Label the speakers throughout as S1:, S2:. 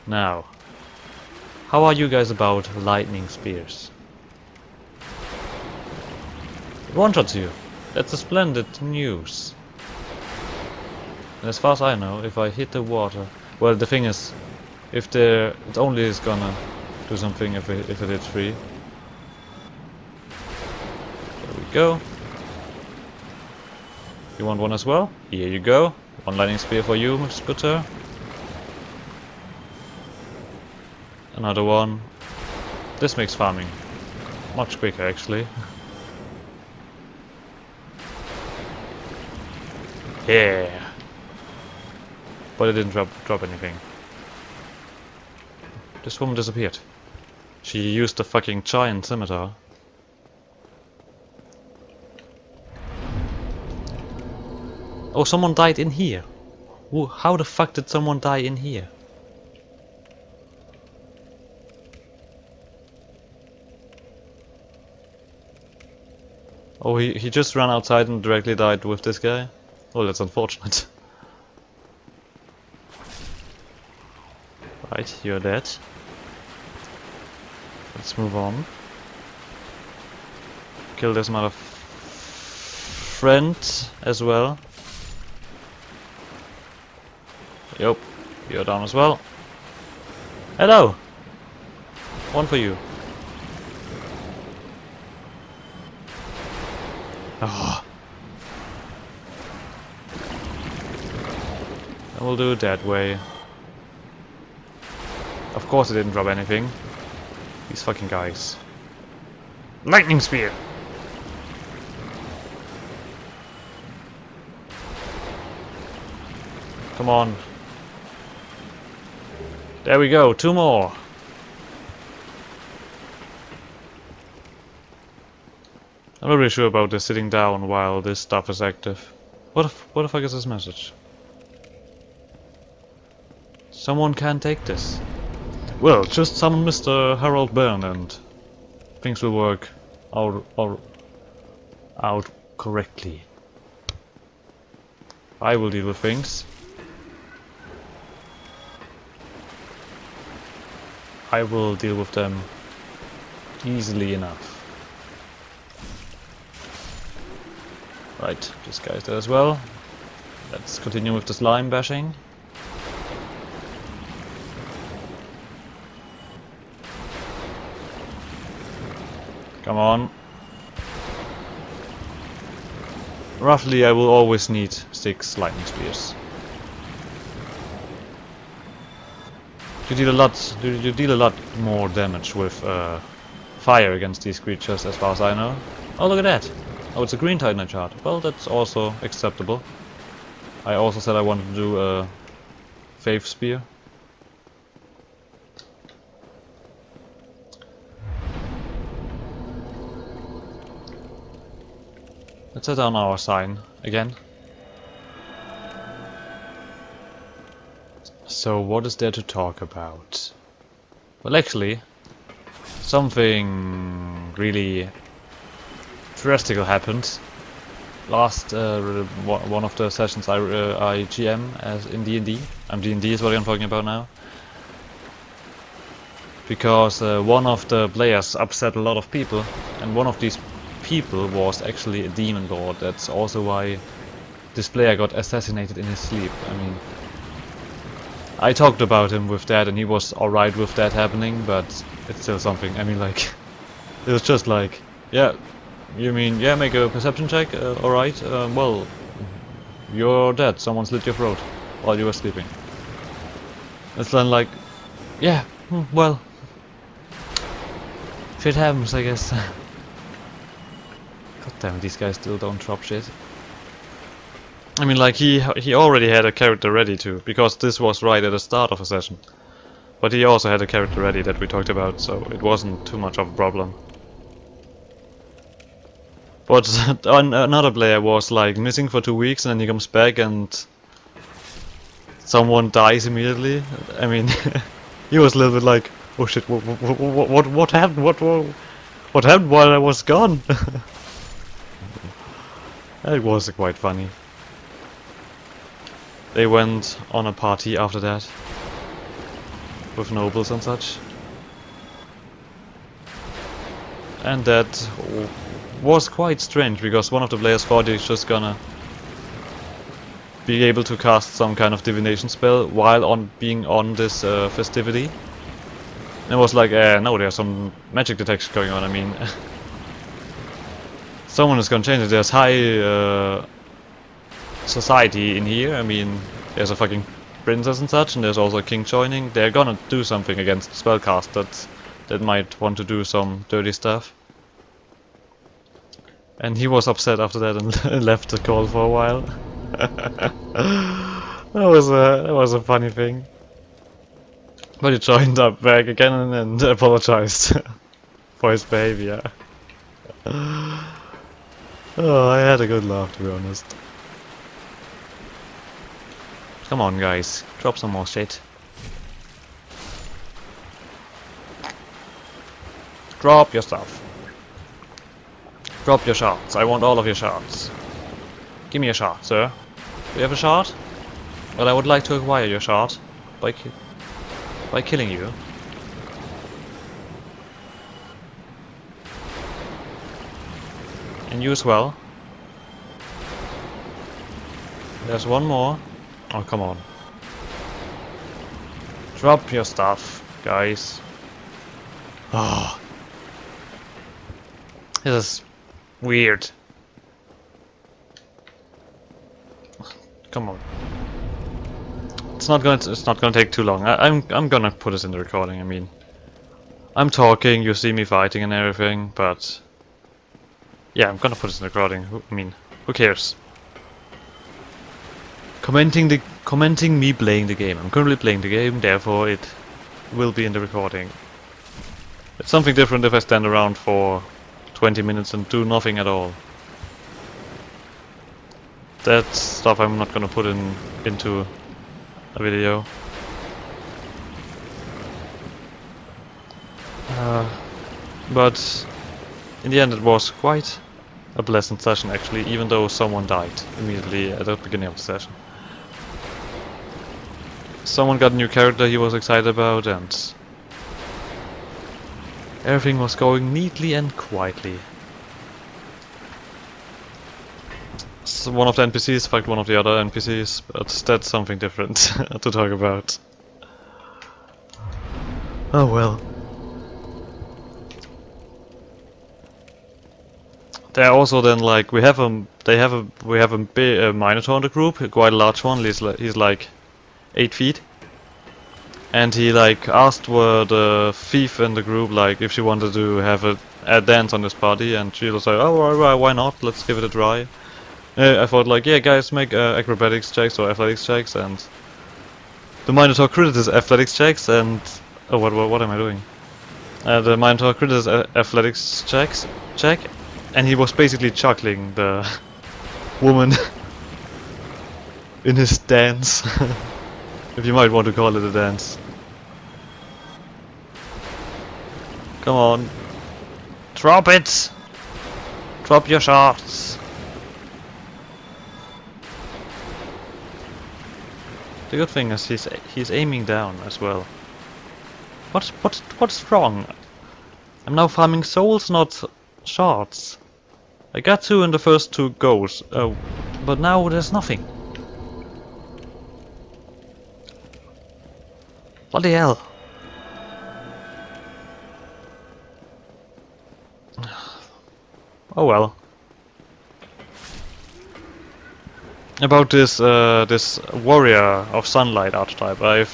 S1: Now, how are you guys about lightning spears? It one-shots you. That's a splendid news. And as far as I know, if I hit the water... Well, the thing is, if it only is gonna do something if it hits 3. There we go. You want one as well? Here you go. One lightning spear for you, Scooter. Another one. This makes farming much quicker, actually. Yeah. But it didn't drop anything. This woman disappeared. She used the fucking giant scimitar. Oh, someone died in here. How the fuck did someone die in here? Oh, he just ran outside and directly died with this guy? Oh, that's unfortunate. Right, you're dead. Let's move on. Kill this mother friend as well. Yup, you're down as well. Hello! One for you. Oh. I will do it that way. Of course it didn't drop anything. These fucking guys. Lightning spear! Come on. There we go, 2 more. I'm not really sure about this sitting down while this stuff is active. What the fuck is this message? Someone can take this. Well, just summon Mr. Harald Bern and things will work out correctly. I will deal with things. I will deal with them easily enough. Right, this guy's dead as well. Let's continue with the slime bashing. Come on. Roughly I will always need 6 lightning spears. You deal a lot more damage with fire against these creatures as far as I know. Oh, look at that! Oh, it's a green titanite shard. Well, that's also acceptable. I also said I wanted to do a faith spear. Let's set down our sign again. So what is there to talk about? Well, actually, something really drastic happened. Last one of the sessions I GM as in D&D. D&D is what I'm talking about now. Because one of the players upset a lot of people, and one of these people was actually a demon lord. That's also why this player got assassinated in his sleep. I mean, I talked about him with that and he was alright with that happening, but it's still something. I mean, like, it was just like, yeah, you mean, yeah, make a perception check, alright, well, you're dead, someone slit your throat while you were sleeping. It's then like, yeah, well, shit happens, I guess. God damn, these guys still don't drop shit. I mean, like, he already had a character ready too, because this was right at the start of a session. But he also had a character ready that we talked about, so it wasn't too much of a problem. But another player was like missing for 2 weeks and then he comes back and someone dies immediately. I mean, he was a little bit like, oh shit, what happened? What happened while I was gone? It was quite funny. They went on a party after that. with nobles and such. And that was quite strange, because one of the players thought he's just gonna be able to cast some kind of divination spell while being on this festivity. And it was like, no, there's some magic detection going on. I mean, someone is gonna change it. There's high society in here. I mean, there's a fucking princess and such, and there's also a king joining. They're gonna do something against spellcasters that might want to do some dirty stuff. And he was upset after that and left the call for a while. that was a funny thing. But he joined up back again and apologized for his behavior. Oh, I had a good laugh, to be honest. Come on, guys, drop some more shit. Drop your stuff. Drop your shards. I want all of your shards. Give me a shard, sir. Do you have a shard? Well, I would like to acquire your shard by killing you. And you as well. There's one more. Oh, come on. Drop your stuff, guys. Oh. This is weird. Come on. It's not gonna take too long. I'm gonna put this in the recording. I mean, I'm talking, you see me fighting and everything, but yeah, I'm gonna put this in the recording. I mean, who cares? Commenting me playing the game. I'm currently playing the game, therefore it will be in the recording. It's something different if I stand around for 20 minutes and do nothing at all. That's stuff I'm not gonna put into a video. But in the end it was quite a pleasant session actually, even though someone died immediately at the beginning of the session. Someone got a new character he was excited about, and everything was going neatly and quietly. So one of the NPCs fucked one of the other NPCs, but that's something different to talk about. Oh well. There also then like we have a Minotaur in the group, quite a large one. He's like 8 feet, and he like asked the thief in the group like if she wanted to have a dance on this party, and she was like, oh, why not? Let's give it a try. I thought like, yeah, guys, make acrobatics checks or athletics checks, and the Minotaur critted his athletics checks, and oh, what am I doing? The Minotaur critted his athletics check, and he was basically chuckling the woman in his dance, if you might want to call it a dance. Come on, drop it! Drop your shards! The good thing is he's aiming down as well. What's wrong? I'm now farming souls, not shards. I got 2 in the first 2 goes. Oh, but now there's nothing. What the hell? Oh well. About this this warrior of sunlight archetype, I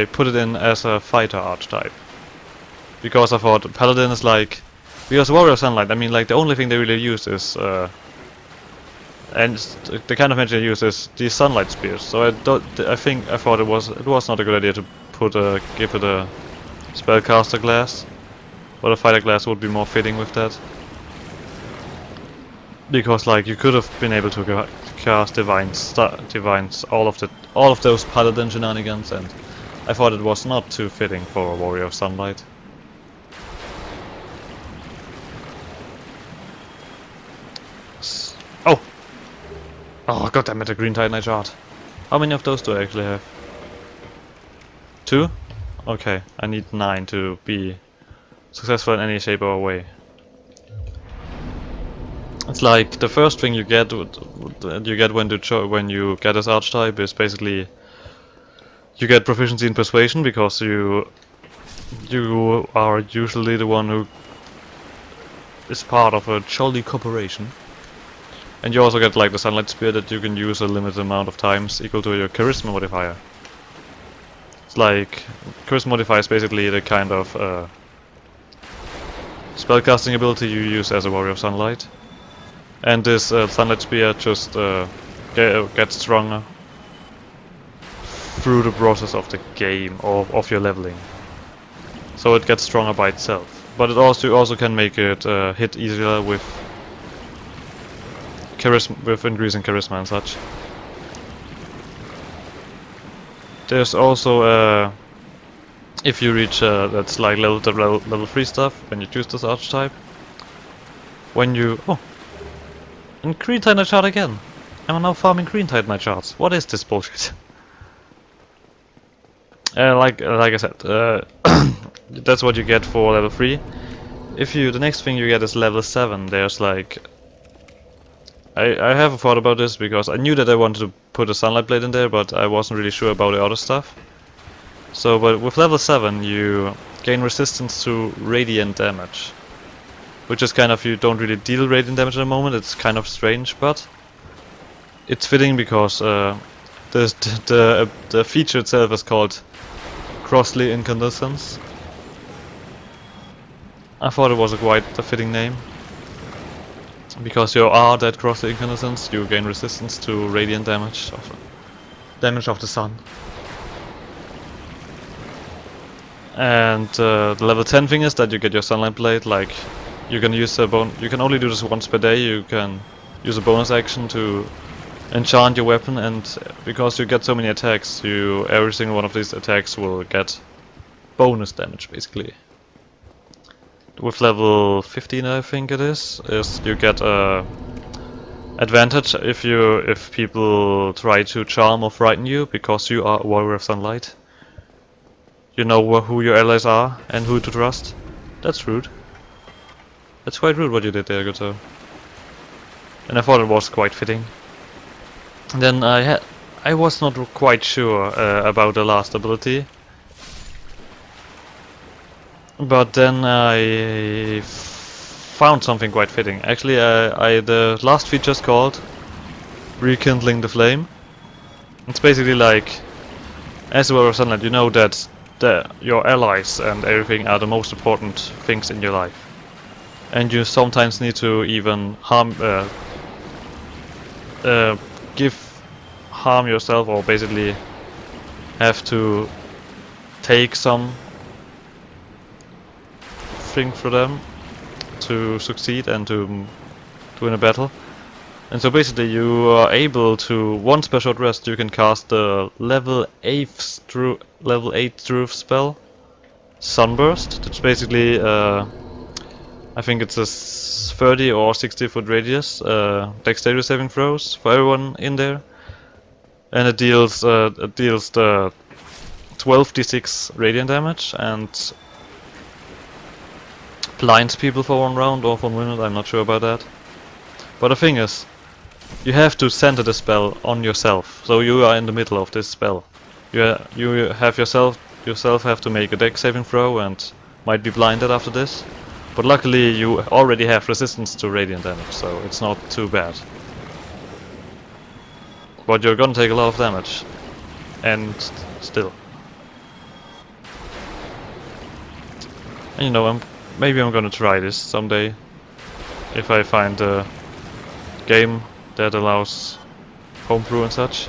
S1: put it in as a fighter archetype because I thought paladin is like, because warrior of sunlight, I mean like the only thing they really use is and the kind of magic they use is these sunlight spears. So I thought it was not a good idea to give it a spellcaster class, but a fighter class would be more fitting with that. Because like you could have been able to cast divines, all of those paladin shenanigans, and I thought it was not too fitting for a warrior of sunlight. Oh goddammit, a green titanite shard. How many of those do I actually have? 2? Okay, I need 9 to be successful in any shape or way. It's like the first thing you get when you get this archetype is basically you get proficiency in persuasion because you are usually the one who is part of a jolly corporation. And you also get like the sunlight spear that you can use a limited amount of times equal to your charisma modifier. It's like charisma modifier is basically the kind of spellcasting ability you use as a warrior of sunlight. And this sunlight spear just gets stronger through the process of the game or of your leveling. So it gets stronger by itself. But it also can make it hit easier with charisma, with increasing charisma and such. There's also if you reach that's like level 3 stuff when you choose this archetype. When you and green Titanite shard again. I'm now farming green Titanite shards. What is this bullshit? Like I said, that's what you get for level 3. The next thing you get is level 7. There's like I have a thought about this because I knew that I wanted to put a sunlight blade in there, but I wasn't really sure about the other stuff. So, but with level 7 you gain resistance to radiant damage, which is kind of, you don't really deal radiant damage at the moment. It's kind of strange, but it's fitting because the feature itself is called Crossly Incandescence. I thought it was quite a fitting name. Because you are that Crossly Incandescence, you gain resistance to radiant damage of the sun. And the level 10 thing is that you get your sunlight blade. Like you can use you can only do this once per day. You can use a bonus action to enchant your weapon, and because you get so many attacks, every single one of these attacks will get bonus damage basically. With level 15, I think it is you get advantage if people try to charm or frighten you, because you are a warrior of sunlight. You know who your allies are and who to trust. That's rude. That's quite rude what you did there, Goto. And I thought it was quite fitting. And then I was not quite sure about the last ability. But then I found something quite fitting. Actually, the last feature is called Rekindling the Flame. It's basically like, as a warrior of sunlight, you know that your allies and everything are the most important things in your life, and you sometimes need to even harm yourself, or basically have to take some thing for them to succeed and to win a battle. And so basically you are able to, once per short rest, you can cast the level 8 Druid spell, Sunburst. It's basically, I think it's a 30 or 60 foot radius, dexterity saving throws for everyone in there. And it deals the 12d6 radiant damage and blinds people for 1 round or for 1 minute, I'm not sure about that. But the thing is, you have to center the spell on yourself, so you are in the middle of this spell. You have yourself have to make a dex saving throw and might be blinded after this. But luckily you already have resistance to radiant damage, so it's not too bad. But you're gonna take a lot of damage. And still. And you know, maybe I'm gonna try this someday. If I find a game that allows homebrew and such.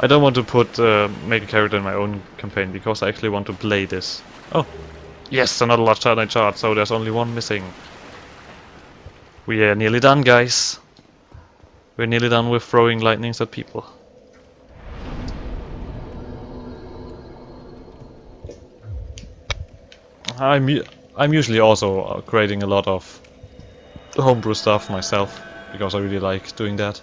S1: I don't want to make a character in my own campaign, because I actually want to play this. Oh! Yes, another large Titanite shard, so there's only one missing. We are nearly done, guys. We're nearly done with throwing lightnings at people. I'm usually also creating a lot of homebrew stuff myself, because I really like doing that.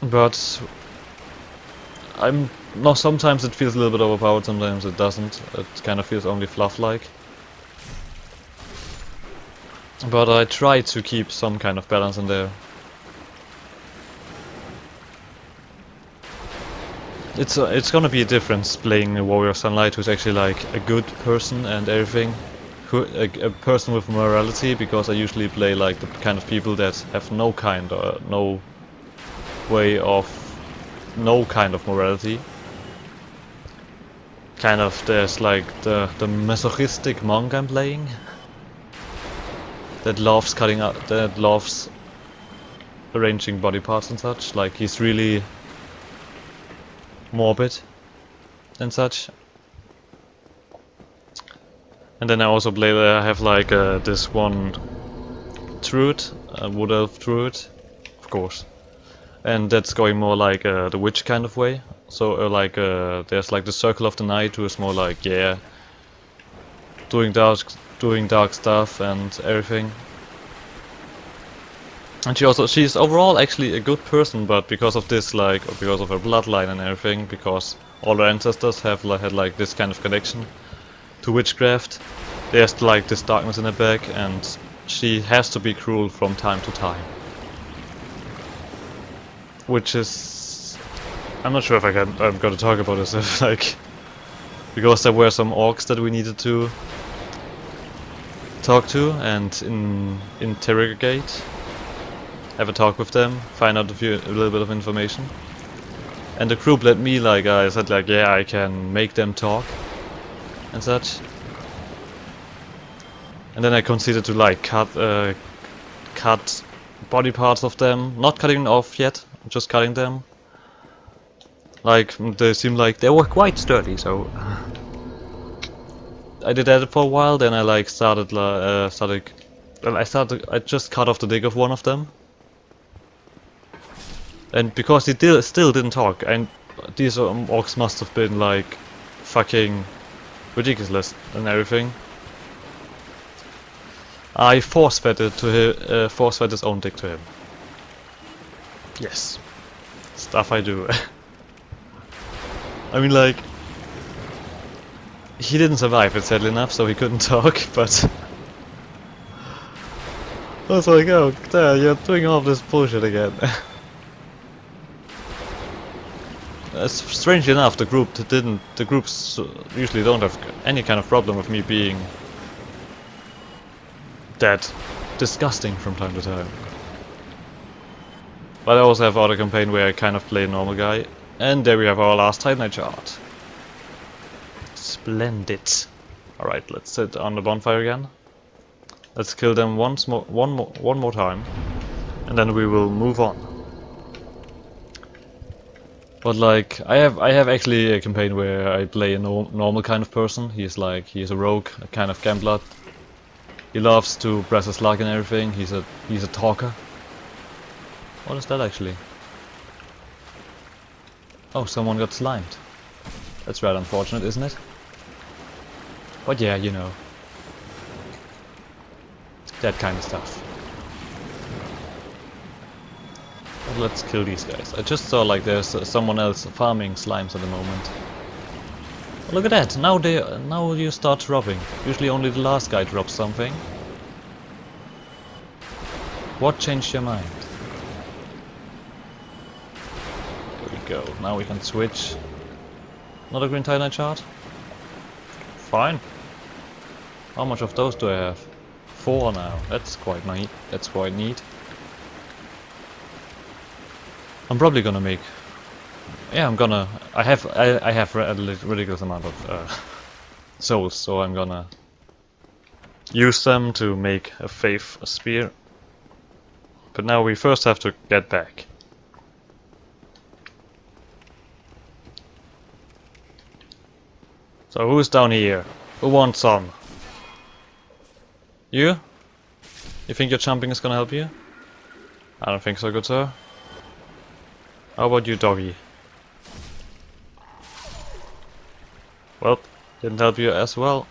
S1: But I'm no. Sometimes it feels a little bit overpowered. Sometimes it doesn't. It kind of feels only fluff-like. But I try to keep some kind of balance in there. It's gonna be a difference playing a Warrior of Sunlight who's actually like a good person and everything. A person with morality, because I usually play like the kind of people that have no kind of morality. Kind of there's like the masochistic monk I'm playing that loves that loves arranging body parts and such. Like he's really morbid and such. And then I also I have like this one druid, a wood elf druid, of course. And that's going more like the witch kind of way. So there's like the Circle of the Night, who is more like, yeah, doing dark stuff and everything. And she's overall actually a good person, but because of this, because of her bloodline and everything, because all her ancestors have had like this kind of connection to witchcraft, there's like this darkness in her back, and she has to be cruel from time to time. Which is, I'm not sure if I'm gonna talk about this, if like, because there were some orcs that we needed to talk to and interrogate, have a talk with them, find out a little bit of information. And the group let me, like, I said, like, yeah, I can make them talk and such. And then I considered to like cut body parts of them, not cutting off yet, just cutting them. Like they seemed like they were quite sturdy, so I did that for a while. Then I like I just cut off the dick of one of them, and because he still didn't talk, and these orcs must have been like fucking ridiculous and everything. I force-fed his own dick to him. Yes, stuff I do. I mean, like, he didn't survive it, sadly enough, so he couldn't talk. But I was like, oh, there, you're doing all this bullshit again. Strangely enough, the groups usually don't have any kind of problem with me being that disgusting from time to time. But I also have other campaign where I kind of play a normal guy. And there we have our last Titanite chart. Splendid. Alright, let's sit on the bonfire again. Let's kill them one more time. And then we will move on. But like, I have actually a campaign where I play a normal kind of person. He's a rogue, a kind of gambler. He loves to press his luck and everything. He's a talker. What is that actually? Oh, someone got slimed. That's rather unfortunate, isn't it? But yeah, you know. That kind of stuff. But let's kill these guys. I just saw like there's someone else farming slimes at the moment. Look at that! Now you start dropping. Usually only the last guy drops something. What changed your mind? There we go. Now we can switch. Another green Titanite chart? Fine. How much of those do I have? 4 now. That's quite neat. That's quite neat. I'm probably gonna make. Yeah, I'm gonna. I have a ridiculous amount of souls, so I'm gonna use them to make a faith spear. But now we first have to get back. So who's down here? Who wants some? You? You think your jumping is gonna help you? I don't think so, good sir. How about you, doggy? Well, didn't help you as well.